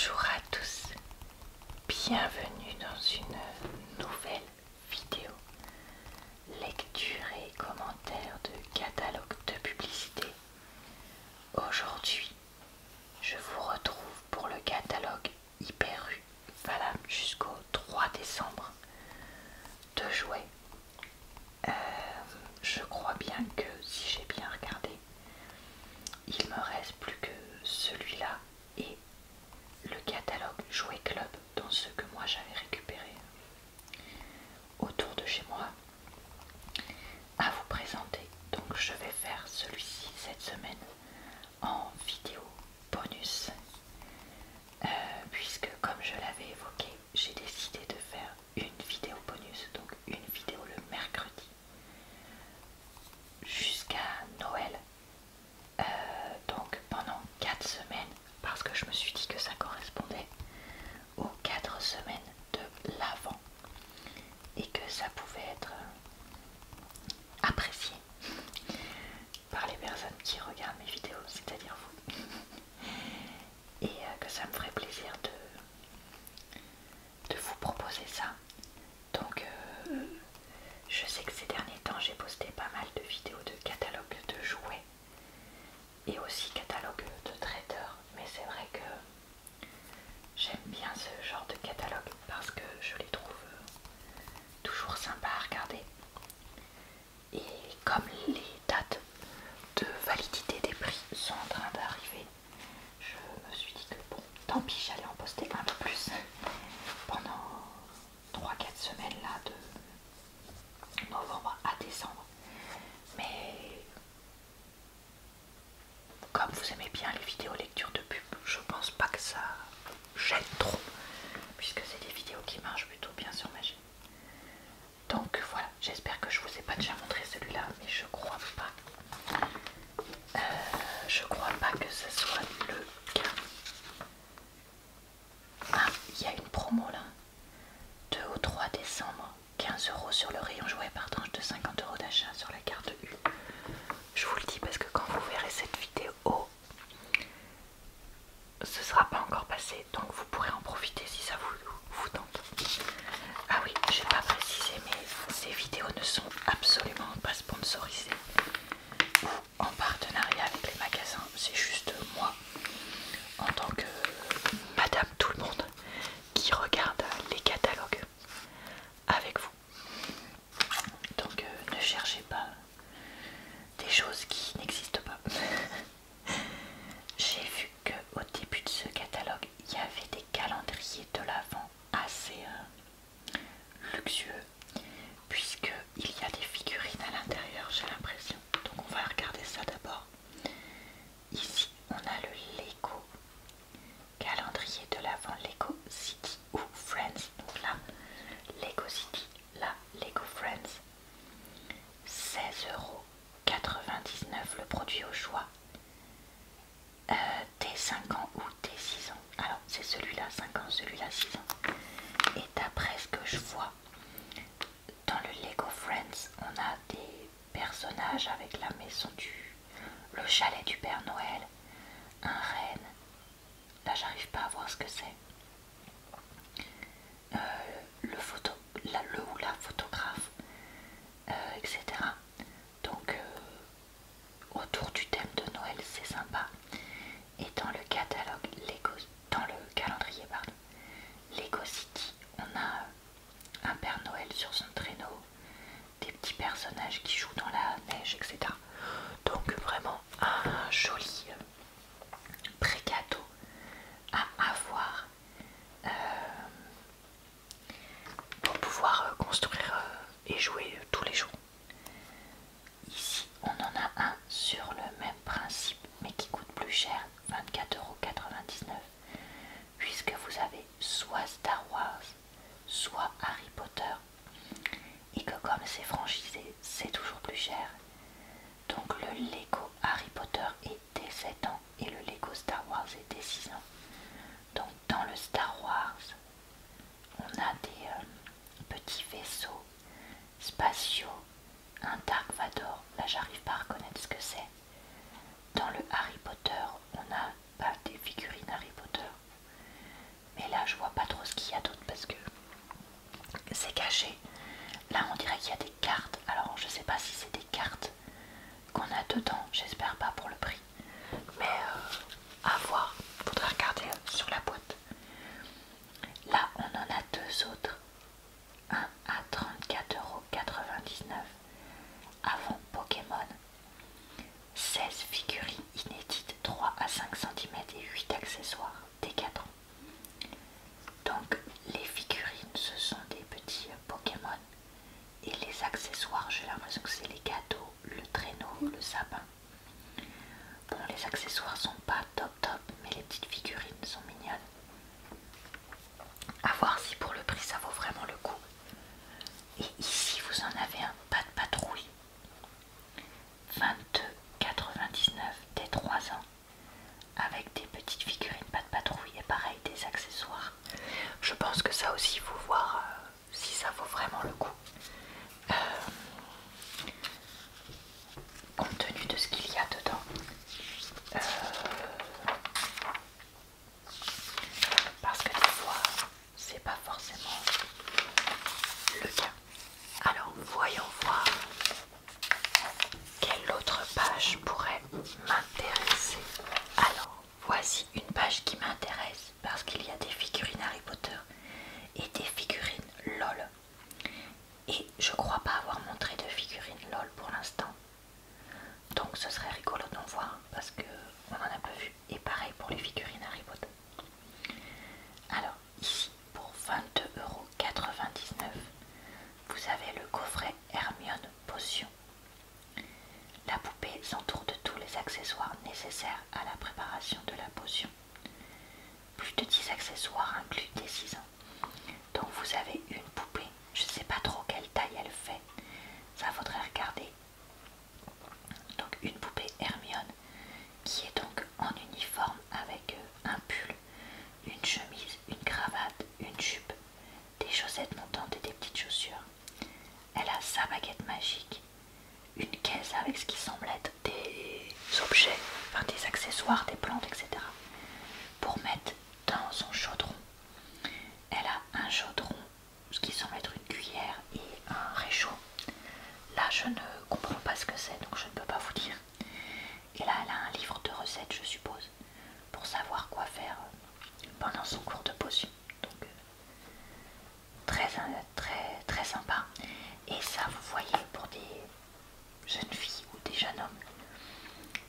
Bonjour à tous, bienvenue dans une nouvelle vidéo lecture et commentaire de catalogue de publicité. Aujourd'hui, je vous retrouve pour le catalogue Hyper U valable jusqu'au 3 décembre de jouets. Je crois bien que si j'ai bien regardé, il me reste plus que celui-là et le catalogue Jouet Club dans ceux que moi j'avais récupéré autour de chez moi à vous présenter. Donc je vais faire celui-ci cette semaine en vidéo bonus puisque comme je l'avais évoqué, j'ai décidé de faire une vidéo bonus, donc une vidéo le mercredi jusqu'à Noël, donc pendant 4 semaines, parce que je me suis dit que ça correspondait aux 4 semaines de l'Avent et que ça pouvait être apprécié par les personnes qui regardent mes vidéos, c'est-à-dire vous, et que ça me ferait plaisir de vous proposer ça. Donc je sais que ces derniers temps j'ai posté pas mal de vidéos de catalogue de jouets et aussi catalogue de traiteurs, mais c'est vrai que j'aime bien ce genre de catalogue parce que je les trouve toujours sympas à regarder. Et comme les dates de validité des prix sont en train d'arriver, je me suis dit que bon, tant pis, j'allais en poster un peu plus pendant 3-4 semaines là, de novembre à décembre. Mais comme vous aimez bien les vidéos lecture de pub, je pense pas que ça gêne trop, puisque c'est des vidéos qui marchent plutôt bien sur ma chaîne. Donc voilà, j'espère que je vous ai pas déjà montré celui-là, mais je crois pas. Je crois pas que ce soit le cas. Ah, il y a une promo là. 2 au 3 décembre, 15 € sur le rayon jouet par tranche de 50 € d'achat sur la carte U. Je vous le dis parce que quand vous verrez cette vidéo, ce sera pas encore passé, donc vous pourrez en profiter si ça vous tente. Ah oui, j'ai pas précisé, mais ces vidéos ne sont absolument pas sponsorisées ou en partenariat avec les magasins. C'est juste moi, en tant que madame tout le monde, qui regarde les catalogues avec vous. Donc ne cherchez pas des choses qui n'existent pas. J'ai vu qu'au début de ce catalogue, il y avait des calendriers de l'Avent assez luxueux, puisqu'il y a des figurines à l'intérieur, j'ai l'impression. Donc on va regarder ça d'abord. Ici, on a le Lego calendrier de l'Avent Lego City ou Friends. Donc là, Lego City, là, Lego Friends. 16,99 € le produit au choix. Dès 5 ans ou dès 6 ans. Alors c'est celui-là 5 ans, celui-là 6 ans. Et d'après ce que je vois dans le Lego Friends, on a des personnages avec la maison le chalet du Père Noël, un renne. Là j'arrive pas à voir ce que c'est. Le ou la photographe, etc. Donc autour du thème de Noël, c'est sympa. Et dans le catalogue Lego, dans le calendrier pardon, Lego City, on a un Père Noël sur son traîneau, des petits personnages qui jouent dans la neige, etc. Donc vraiment un joli pré-cadeau à avoir pour pouvoir construire Decathlon. Donc les figurines, ce sont des petits Pokémon, et les accessoires, j'ai l'impression que c'est les gâteaux, le traîneau, le sapin. Bon, les accessoires sont pas top top, mais les petites figurines sont mignonnes. À voir si pour le prix ça vaut vraiment le coup. Et ici vous en avez un pas de patrouille, 22,99 dès 3 ans, avec des petites figurines pas de patrouille et pareil des accessoires. Je pense que ça aussi il faut voir si ça vaut vraiment le coup. Compte tenu de ce qu'il y a dedans. Parce que des fois c'est pas forcément le cas. Alors voyons voir quelle autre page pourrait m'intéresser. Alors voici une page qui m'intéresse parce qu'il y a des figurines Harry Potter et des figurines LOL. Et je crois pas avoir montré de figurines LOL pour l'instant. Donc ce serait rigolo d'en voir parce qu'on en a pas vu. Et pareil pour les figurines Harry Potter. Alors ici pour 22,99 €, vous avez le coffret Hermione Potion. La poupée s'entoure de tous les accessoires nécessaires à la préparation de la potion. Plus de 10 accessoires inclus dès 6 ans. Donc vous avez une poupée, je ne sais pas trop quelle taille elle fait, ça faudrait regarder. Donc une poupée Hermione qui est donc en uniforme avec un pull, une chemise, une cravate, une jupe, des chaussettes montantes et des petites chaussures. Elle a sa baguette magique, une caisse avec ce qui semble être des objets, enfin des accessoires, des plantes, etc. pour mettre dans son chaudron. Elle a un chaudron, ce qui semble être une cuillère et un réchaud. Là je ne comprends pas ce que c'est, donc je ne peux pas vous dire. Et là elle a un livre de recettes, je suppose, pour savoir quoi faire pendant son cours de potion. Donc très sympa. Et ça vous voyez pour des jeunes filles ou des jeunes hommes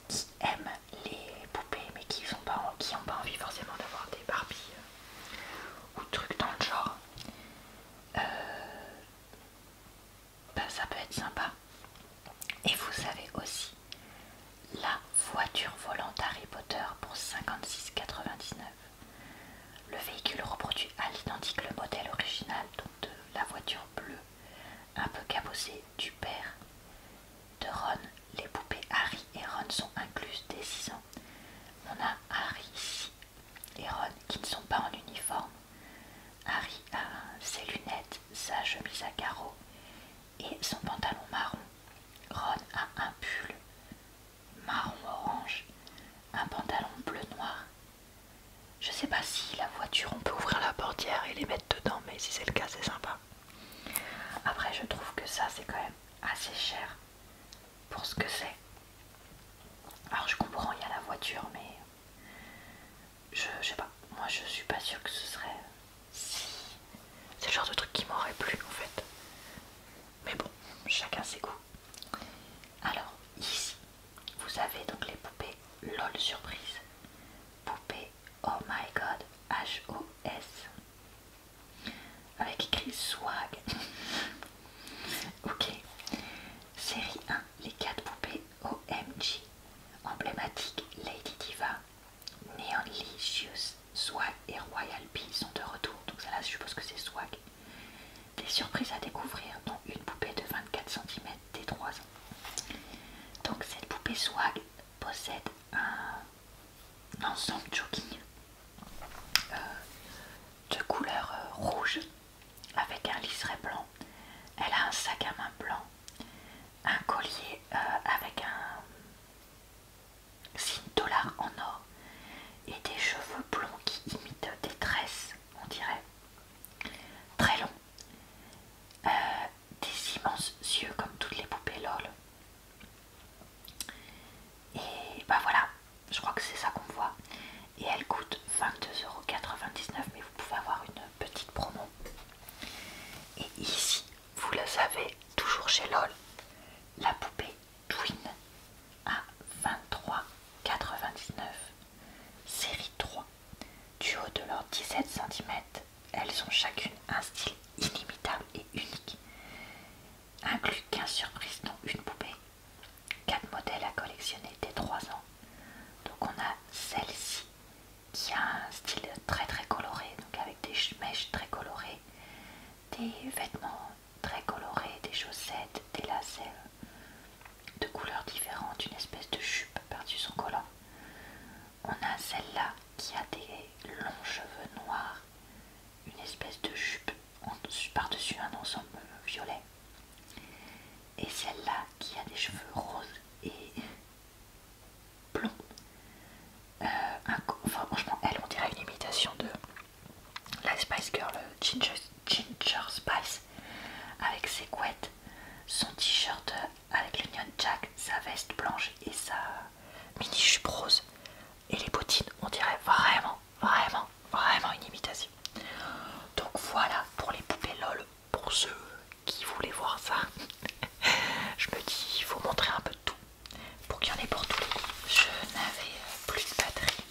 qui aiment les poupées mais qui n'ont pas envie forcément d'avoir des Barbie ou trucs dans le genre, bah, ça peut être sympa. Et vous avez aussi la voiture volante Harry Potter pour 56,99 €. Le véhicule reproduit à l'identique le modèle original, donc de la voiture bleue un peu cabossée du père de Ron. Les poupées Harry et Ron sont incluses dès 6 ans. On a Harry ici et Ron qui ne sont pas en uniforme. Harry a ses lunettes, sa chemise à carreaux et son pantalon marron. Ron a un pull marron-orange, un pantalon bleu-noir. Je sais pas si la voiture on peut ouvrir la portière et les mettre dedans, mais si c'est le cas c'est sympa. Après je trouve que ça c'est quand même assez cher pour ce que c'est. Alors je comprends, il y a la voiture, mais je sais pas, moi je suis pas sûre que ce serait si... C'est le genre de truc qui m'aurait plu en fait. Mais bon, chacun ses goûts. Alors ici, vous avez donc les poupées LOL Surprise. Poupée Oh My God HOS. Avec écrit swag. Ok. Série 1, les 4 poupées OMG. Emblématiques Lady Diva, Neonlicious, Swag et Royal Bee sont de retour. Donc ça là je suppose que c'est swag. Des surprises à découvrir, dont une poupée de 24 cm dès 3 ans. Donc cette poupée swag possède un ensemble jogging de couleur rouge avec un liseré blanc. Elle a un sac à main blanc, un collier avec un signe dollar en or et des cheveux blonds qui imitent des tresses, on dirait, très longs, des immenses yeux comme toutes les poupées LOL. Et bah voilà, je crois que c'est ça qu'on voit. Et elle coûte 22,99 €, mais vous pouvez avoir une petite promo. Et ici, vous le savez, toujours chez LOL, la poupée Twin du haut de leurs 17 cm, elles ont chacune un style inimitable et unique. Inclut 15 surprises dont une poupée, 4 modèles à collectionner dès 3 ans. Donc on a celle-ci qui a un style très très coloré, donc avec des mèches très colorées, des vêtements très colorés, des chaussettes, des lacets de couleurs différentes, une espèce de jupe par-dessus son collant. On a celle-là qui a des longs cheveux noirs, une espèce de jupe par-dessus un ensemble violet. Et celle-là qui a des cheveux roses et blonds. Enfin, franchement, elle, on dirait une imitation de la Spice Girl Ginger Spice, avec ses couettes, son t-shirt avec l'Union Jack, sa veste blanche et sa mini jupe rose. Et les bottines, on dirait vraiment une imitation. Donc voilà pour les poupées LOL, pour ceux qui voulaient voir ça. Je me dis, il faut montrer un peu de tout pour qu'il y en ait pour tous les goûts. Je n'avais plus de batterie,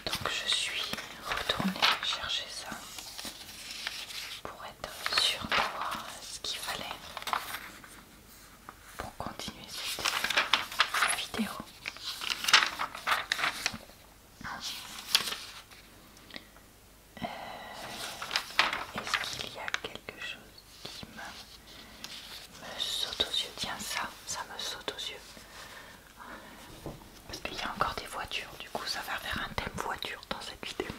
donc je suis retournée chercher ça pour être sûre d'avoir ce qu'il fallait pour continuer cette vidéo. Est-ce qu'il y a quelque chose qui me saute aux yeux? Tiens, ça me saute aux yeux. Parce qu'il y a encore des voitures, du coup ça va faire un thème voiture dans cette vidéo.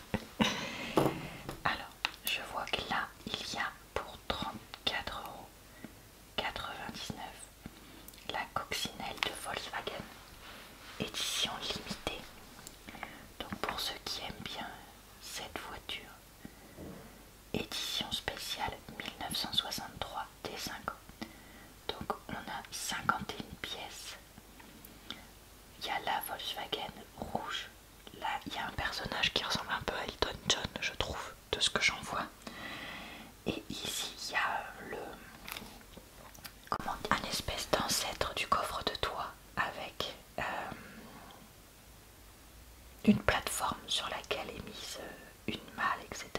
Alors, je vois que là, il y a pour 34,99 € la coccinelle de Volkswagen, édition limitée. Donc pour ceux qui aiment bien cette voiture, édition spéciale 1963 D5 ans. Donc on a 51 pièces. Il y a la Volkswagen rouge. Là il y a un personnage qui ressemble un peu à Elton John, je trouve, de ce que j'en vois. Et ici il y a un espèce d'ancêtre du coffre de toit avec une plateforme sur laquelle est mise une malle, etc.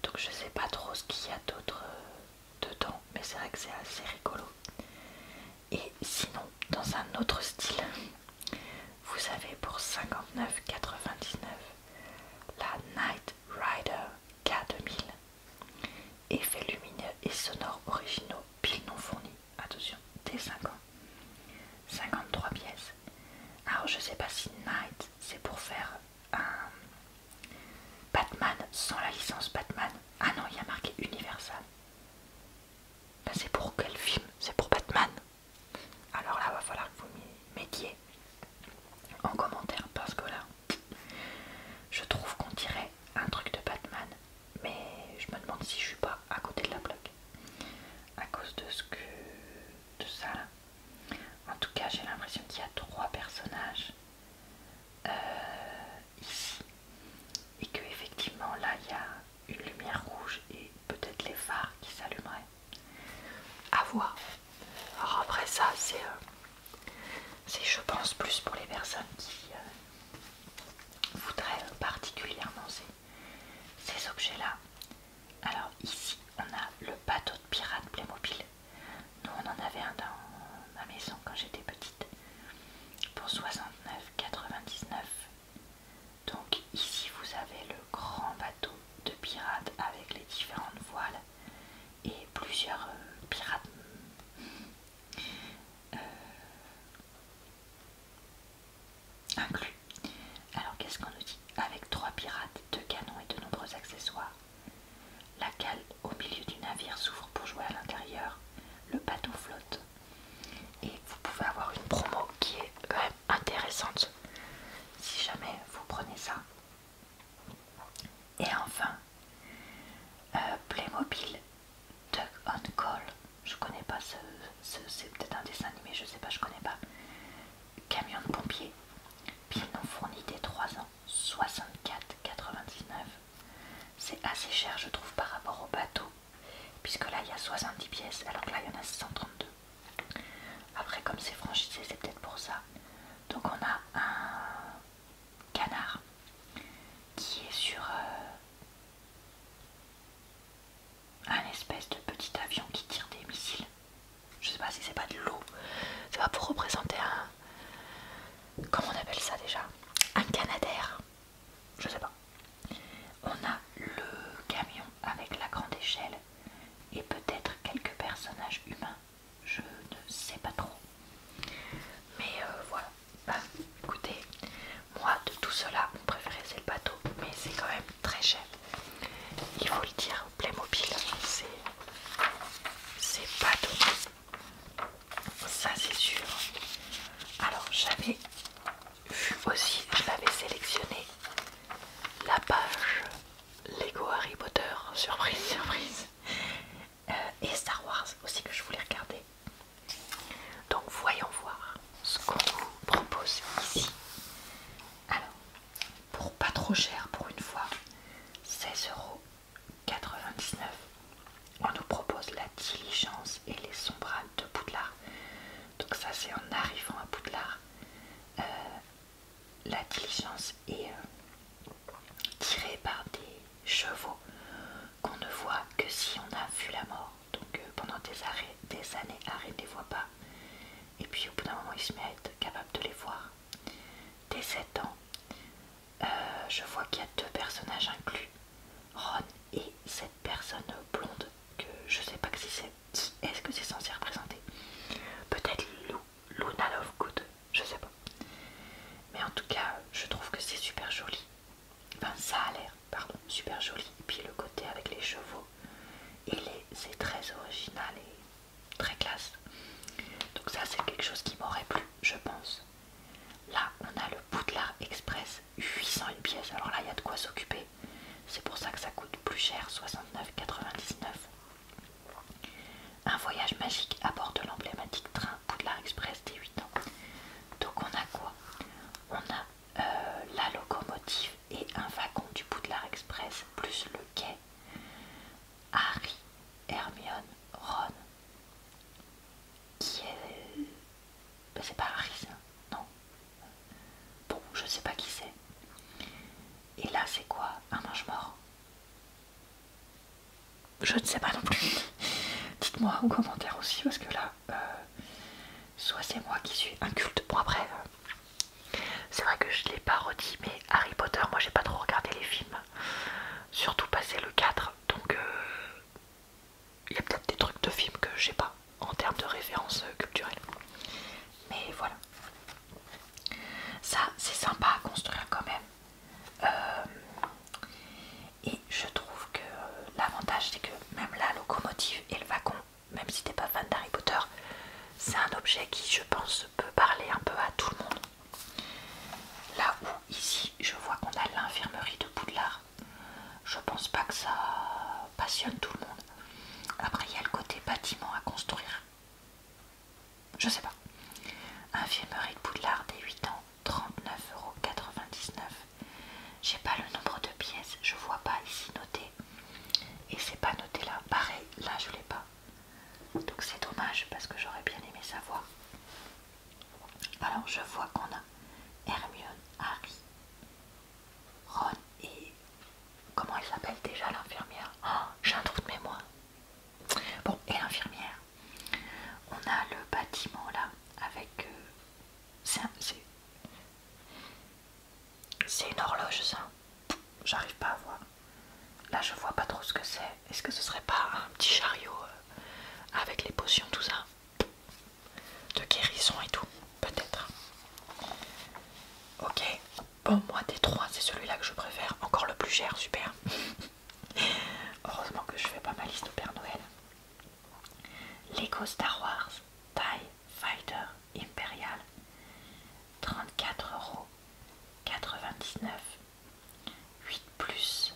Donc je sais pas trop ce qu'il y a d'autre dedans, mais c'est vrai que c'est assez rigolo. Et sinon, dans un autre style, vous avez pour 59,99 € la Knight Rider K2000. Effets lumineux et sonores originaux, piles non fournies. Attention, T5 ans. 53 pièces. Alors je sais pas si Knight c'est pour faire un Batman sans la licence Batman. Ah non, il y a marqué Universal. Ben, c'est pour quel film? C'est pour Batman. Alors là, va falloir que vous m'y mettiez en commentaire parce que là, je trouve qu'on dirait un truc de Batman, mais je me demande si je suis pas à côté de la plaque à cause de ça là. En tout cas, j'ai l'impression qu'il y a 3 personnages ici et que effectivement là il y a une lumière rouge et peut-être les phares qui s'allumeraient. À voir. Alors après ça, c'est je pense plus pour les personnes qui voudraient particulièrement ces objets là. Alors ici on a le bateau de pirate Playmobil. Nous on en avait un dans ma maison quand j'étais petite pour 69,99 €. Donc ici vous avez le grand bateau de pirate avec les différentes voiles et plusieurs pirates inclus. Alors qu'est-ce qu'on nous dit? Avec 3 pirates, 2 canons et de nombreux accessoires. La cale au milieu du navire s'ouvre pour jouer à l'intérieur. Le bateau flotte. Et vous pouvez avoir une promo qui est quand même intéressante si jamais vous prenez ça. Et enfin, Playmobil Duck on Call. Je connais pas c'est peut-être un dessin animé, je sais pas, je connais pas. Camion de pompier, pile non fournie dès 3 ans, 64,99 €. C'est assez cher je trouve par rapport au bateau, puisque là il y a 70 pièces alors que là il y en a 132. Après comme c'est franchisé c'est peut-être pour ça. Donc on a un canard il faut le dire, Playmobil, c'est pas donné. Ça c'est sûr. Alors j'avais vu aussi, je l'avais sélectionné, la page Lego Harry Potter, surprise, surprise. Et Star Wars aussi que je voulais regarder. Donc voyons voir ce qu'on vous propose ici. Alors, pour pas trop cher pour une fois, 16,99 €, on nous propose la diligence et les sombrales de Poudlard. Donc ça c'est en arrivant à Poudlard. La diligence est tirée par des chevaux qu'on ne voit que si on a vu la mort. Donc pendant des années, Harry ne les voit pas. Et puis au bout d'un moment, il se met à être capable de les voir. Dès 7 ans, je vois qu'il y a 2 personnages inclus, Ron et cette personne blonde que je sais pas si c'est. Est-ce que c'est censé représenter? Peut-être Luna Lovegood, je sais pas. Mais en tout cas, je trouve que c'est super joli. Enfin, ça a l'air, pardon, super joli. Et puis le côté avec les chevaux, c'est très original et très classe. Donc ça, c'est quelque chose qui m'aurait plu, je pense. Là, on a le Poudlard Express, 801 pièces. Alors là, il y a de quoi s'occuper. C'est pour ça que ça coûte plus cher, 69,99 €. Un voyage magique à bord de l'emblématique train Poudlard Express des 8 ans. Donc on a quoi? On a la locomotive et un wagon du Poudlard Express, plus le quai. Harry, Hermione, Ron, qui est... Ben, c'est pas Harry ça, non. Bon, je sais pas qui c'est. Et là c'est quoi? Un mange-mort? Je ne sais pas non plus. Dites-moi en commentaire aussi, parce que là, soit c'est moi qui suis inculte. Bon après, c'est vrai que je l'ai pas redit, mais Harry Potter, moi j'ai pas trop regardé les films. Surtout passé le 4, donc il y a peut-être des trucs de films que j'ai pas en termes de références culturelles. Mais voilà. Ça, c'est sympa à construire quand même. Et je trouve que l'avantage, c'est que même la locomotive et le wagon, même si t'es pas fan d'Harry Potter, c'est un objet qui, je pense, peut parler un peu à tout le monde. Là où ici, je vois qu'on a l'infirmerie de Poudlard. Je pense pas que ça passionne tout le monde. Après, il y a le côté bâtiment à construire. Je sais pas. Infirmerie de Poudlard des 8 ans, 39,99 €. J'ai pas le nombre de pièces, je vois pas ici noté. Et c'est pas noté là. Pareil, là je l'ai pas. Donc c'est dommage parce que j'aurais bien aimé savoir. Alors je vois qu'on a Hermione, Harry, Ron et... Comment elle s'appelle déjà l'infirmière? Oh, j'ai un trou de mémoire. Bon, et l'infirmière. On a le bâtiment là avec... c'est une horloge ça. J'arrive pas à voir. Là je vois pas trop ce que c'est. Est-ce que ce serait pas un petit chariot avec les potions, tout ça? De guérison et tout, peut-être. Ok. Bon, moi des trois, c'est celui-là que je préfère. Encore le plus cher, super. Heureusement que je fais pas ma liste au Père Noël. Lego Star Wars TIE Fighter Imperial, 34,99 €. 8 plus.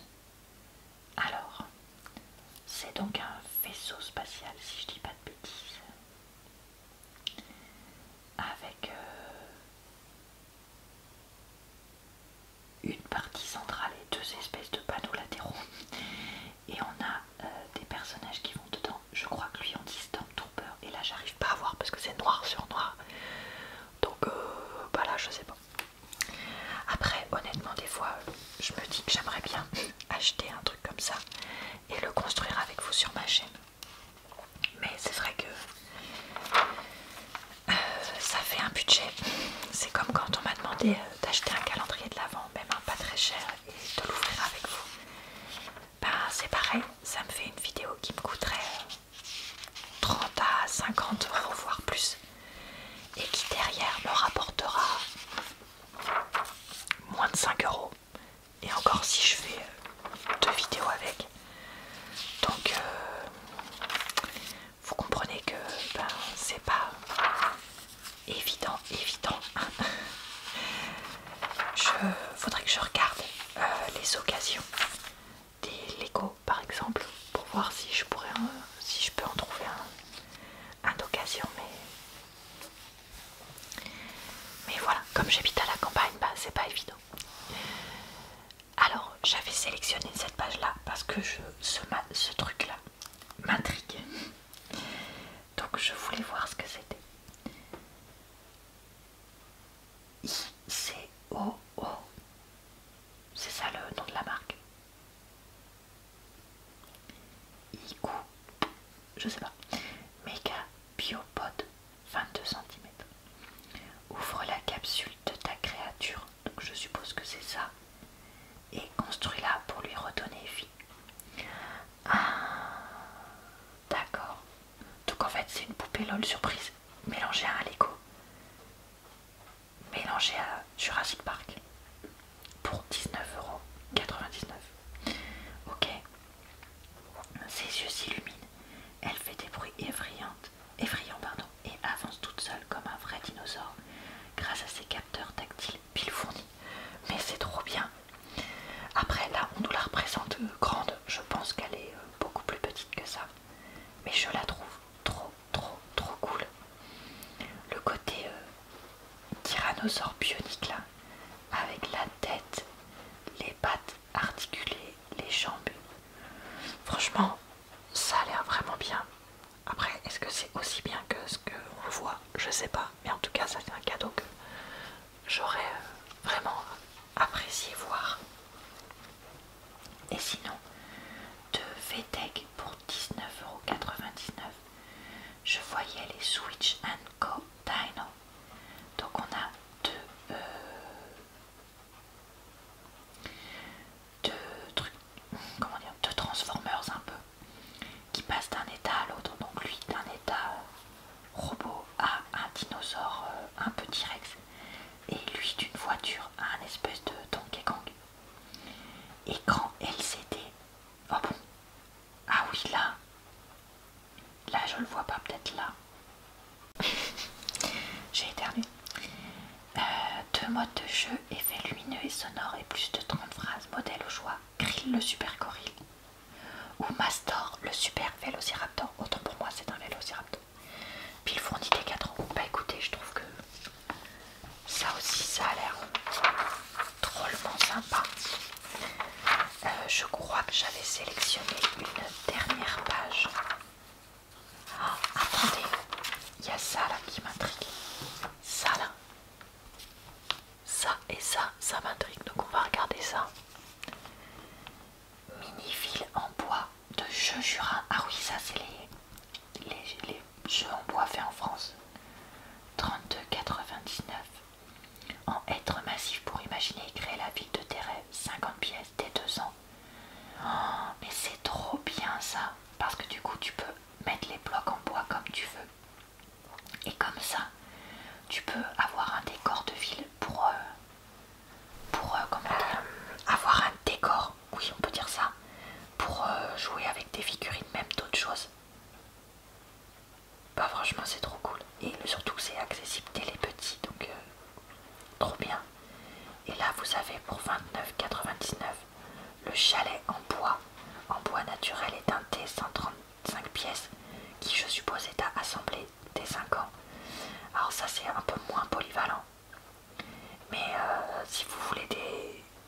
Alors, c'est donc un vaisseau spatial, si je dis pas de bêtises. Avec une partie centrale et 2 espèces de panneaux latéraux. Et on a des personnages qui vont dedans. Je crois que lui on dit Stormtrooper. Et là j'arrive pas à voir parce que c'est noir sur noir. Donc bah là je sais pas. Après honnêtement des fois je me dis que j'aimerais bien acheter un truc comme ça et le construire avec vous sur ma chaîne. Mais c'est vrai que ça fait un budget. C'est comme quand on m'a demandé d'acheter un calendrier de l'Avent, même un pas très cher, et de l'ouvrir avec vous. des occasions, des Lego par exemple, pour voir si je pourrais, si je peux en trouver un d'occasion, mais voilà, comme j'habite à la campagne, bah c'est pas évident. Alors j'avais sélectionné cette page là parce que ce truc là m'intrigue, donc je voulais voir ce que c'était. ICOO, c'est ça le nom de la marque. ICO, je sais pas. Méga Biopod 22 cm. Ouvre la capsule de ta créature, donc je suppose que c'est ça, et construis-la pour lui redonner vie. Ah, d'accord. Donc en fait c'est une poupée LOL surprise mélangée à un Lego, mélangée à Jurassic Park pour 19,99 €. Ok. Ses yeux s'illuminent, elle fait des bruits effrayants pardon, et avance toute seule comme un vrai dinosaure grâce à ses capteurs tactiles pile fournis. Mais c'est trop bien. Après là on nous la représente grande, je pense qu'elle est beaucoup plus petite que ça, mais je la trouve trop cool. Le côté tyrannosaure bionique là, avec la tête, les pattes articulées, les jambes, franchement ça a l'air vraiment bien. Après est-ce que c'est aussi bien que ce qu'on voit, je sais pas, mais en tout cas ça c'est un cadeau que j'aurais vraiment apprécié voir. Et sinon, de VTech pour 19,99 €, je voyais les Switch & Co Dino. Donc on a deux trucs, comment dire, deux Transformers un peu, qui passent d'un état à l'autre. Donc lui d'un état robot à un dinosaure un peu T-Rex, et lui d'une voiture à un espèce de Donkey Kong. Écran LCD. Oh bon. Ah oui, là je le vois pas, peut-être là. J'ai éternué. Deux modes de jeu, effets lumineux et sonores et plus de 30 phrases. Modèle au choix, Krill le super gorille ou Mastor le super vélociraptor. Autant pour moi c'est un vélociraptor. Pile fourni des 4 €. Bah écoutez, je trouve que ça aussi ça a l'air drôlement sympa. Je crois que j'avais sélectionné une dernière page. Oh, attendez, il y a ça là qui m'intrigue. Ça là. Ça et ça m'intrigue, donc on va regarder ça. Mini-ville en bois de jeux Jurin. Ah oui, ça c'est les jeux en bois faits en France. 32,99 € en être massif pour imaginer et créer la ville de tes rêves. 50 pièces dès 2 ans. Oh, mais c'est trop bien ça, parce que du coup tu peux mettre les blocs en bois comme tu veux, et comme ça tu peux avoir un décor de ville pour comment dire, avoir un décor, oui on peut dire ça, pour jouer avec des figurines, même d'autres choses. Bah franchement c'est trop cool, et surtout c'est accessible dès les petits, donc trop bien. Et là vous avez pour 29,99 € le chalet en bois naturel et teinté, 135 pièces, qui je suppose est à assembler dès 5 ans. Alors ça c'est un peu moins polyvalent, mais si vous voulez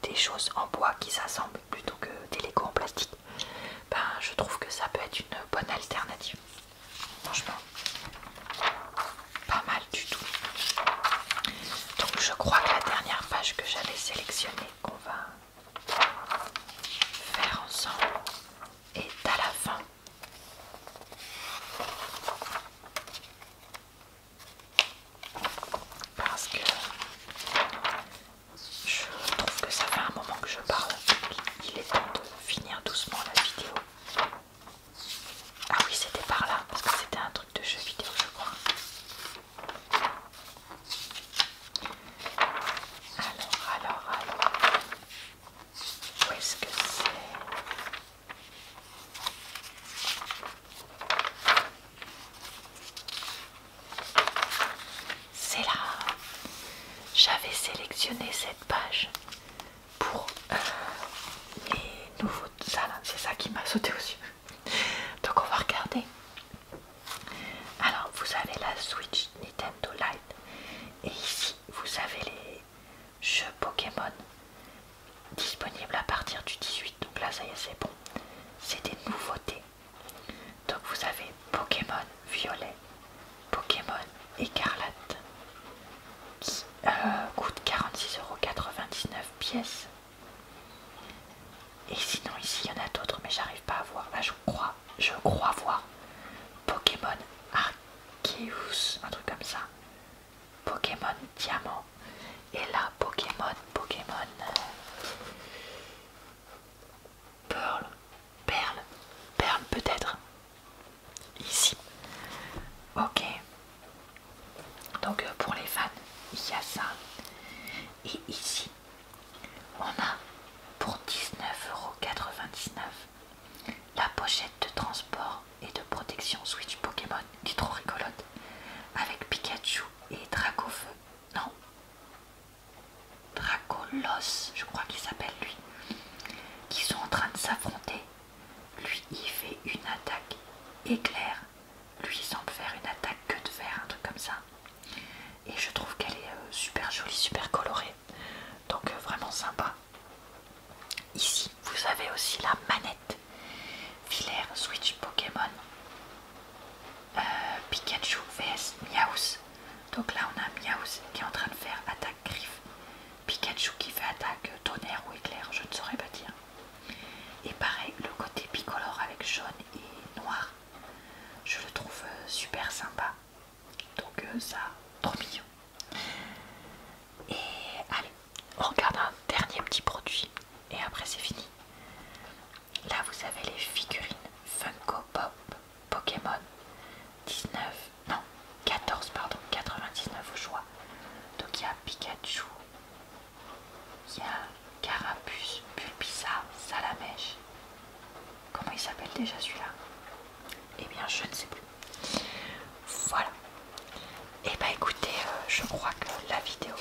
des choses en bois qui s'assemblent plutôt que des Lego en plastique, ben je trouve que ça peut être une bonne alternative. Franchement, pas mal du tout. Donc je crois que la dernière page que j'avais sélectionnée, qu'on va faire ensemble, est à la fin. Parce que je trouve que ça fait un moment que je parle. Il est temps de finir doucement la vidéo. Ah oui, c'était par là, parce que c'était un truc de jeu vidéo, je crois. Alors. Où est-ce que c'est? C'est là. J'avais sélectionné cette page pour Et sinon ici il y en a d'autres mais j'arrive pas à voir. Là je crois voir Pokémon Arceus, un truc comme ça. Pokémon Diamant. Et là Pokémon Perle peut-être. Ici. Ok. Donc pour les fans, il y a ça. Et ici, on a pour 19,99 € la pochette de transport et de protection Switch Pokémon qui est trop rigolote. Avec Pikachu et Dracofeu. Non. Dracolos, je crois qu'il s'appelle lui. Qui sont en train de s'affronter. Lui, il fait une attaque éclair. Lui, il semble faire une attaque que de fer, un truc comme ça. Et je trouve qu'elle est super jolie, super colorée. Donc vraiment sympa. Ici, vous avez aussi la manette filaire Switch Pokémon Pikachu vs Meowth. Donc là, on a Meowth qui est en train de faire attaque griffe. Pikachu qui fait attaque tonnerre ou éclair, je ne saurais pas dire. Et pareil, le côté bicolore avec jaune et noir, je le trouve super sympa. Donc ça, trop mignon. Et allez, on regarde un dernier petit produit et après c'est fini. Là vous avez les figurines Funko Pop Pokémon 14 au choix. Donc il y a Pikachu, il y a Carapuce, Bulbizarre, Salamèche. Comment il s'appelle déjà celui-là? Eh bien je ne sais plus. Voilà. Et bah écoutez, je crois que la vidéo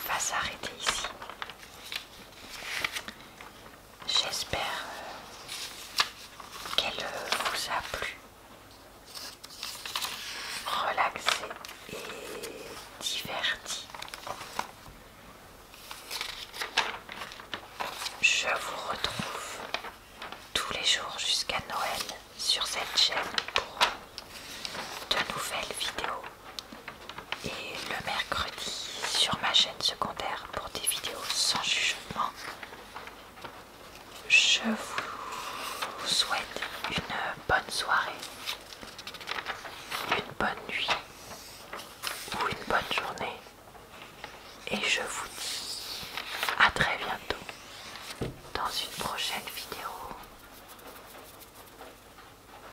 va s'arrêter ici. J'espère qu'elle vous a plu, relaxé et diverti. Je vous retrouve tous les jours jusqu'à Noël sur cette chaîne pour de nouvelles vidéos. Et le mercredi sur ma chaîne secondaire pour des vidéos sans jugement. Je vous souhaite une bonne soirée, une bonne nuit ou une bonne journée. Et je vous dis